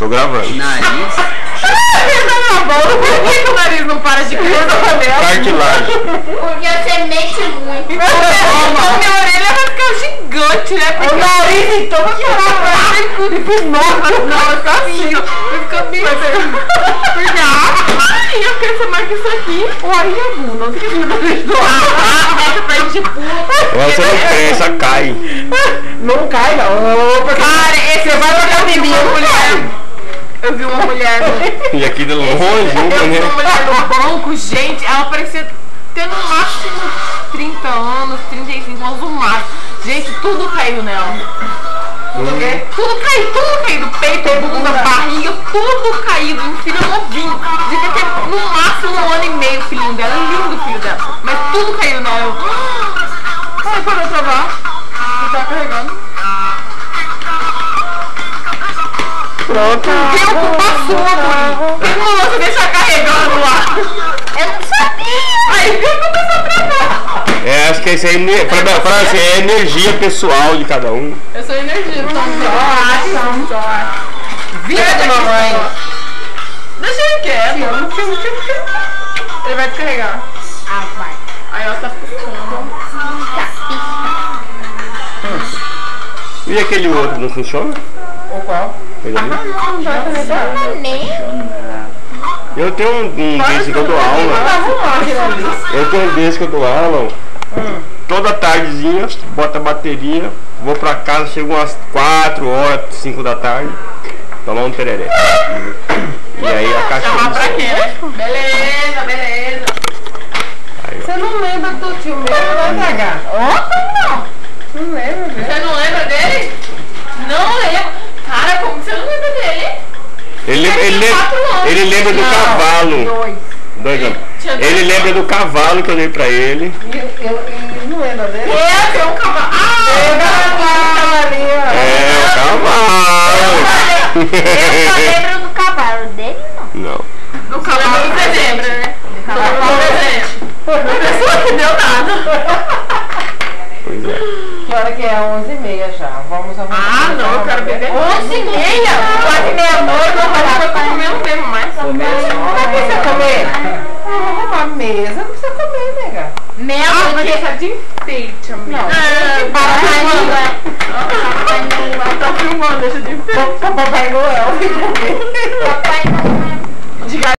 Tô gravando. Nariz. Por que o nariz não para de crescer? Cartilagem. Porque você mexe muito. Então minha orelha vai ficar gigante, né? Porque O nariz então vai não, tá assim, ó. Vai ficar bem porque ai, eu quero ser mais que isso aqui. Olha, Bu, não tem que vir do essa frente de pulo. Agora você não cresce, cai. Não cai, não. Cara, esse vai pra academia, mulher. Eu vi uma mulher E aqui de longe, eu vi né? uma mulher no banco, gente, ela parecia ter no máximo 30 anos, 35 anos no máximo. Gente, tudo caiu nela. Tudo caído, peito, bunda, barriga, tudo caído, um filho novinho. Devia ter no máximo 1 ano e meio o filhinho dela, lindo o filho dela. Mas tudo caiu nela. Ai, parou de travar. Você tá carregando. Pronto. Tem culpa sua, Buri. Tem como você deixar carregando lá? Eu não sabia. Aí começou a travar. É, acho que isso aí é energia pessoal de cada um. Eu sou energia, então Vida da mamãe. Deixa ele quieto. Ele vai descarregar. Ah, vai. Aí ela tá ficando. E aquele outro não funciona? O qual? Ele ali? Não vai carregar. Nem. Eu tenho um desse que eu dou aula. Arrumar aquilo ali. Eu tenho um desse que eu dou aula. Toda tardezinha, bota a bateria, vou pra casa, chego umas 4 horas, 5 da tarde, tomar um tereré. E aí a caixa. Chamar pra quê, né? Beleza. Você não lembra do tio meu, né, DH? Não. Não lembra, velho? Você não lembra dele? Não lembro. Cara, como que você não lembra dele? Ele lembra do cavalo. 2 anos. Ele lembra do cavalo que eu dei pra ele. Eu não lembro dele? Tem um cavalo. É, o cavalo. Eu só lembro do cavalo dele, não. Não. Do cavalo você lembra, né? Do cavalo presente. A pessoa que deu nada. Pois é. Que hora que é? 11h30 já. Vamos arrumar. Ah, não, eu quero beber 11h30? Quase meia-noite, não vai comer um tempo mais. Não precisa comer. Vamos arrumar a mesa. Não precisa comer, nega. Vai deixar de enfeite, amiga. Não. Papai Noel. Tá filmando, deixa de enfeite. Papai Noel. Papai Noel.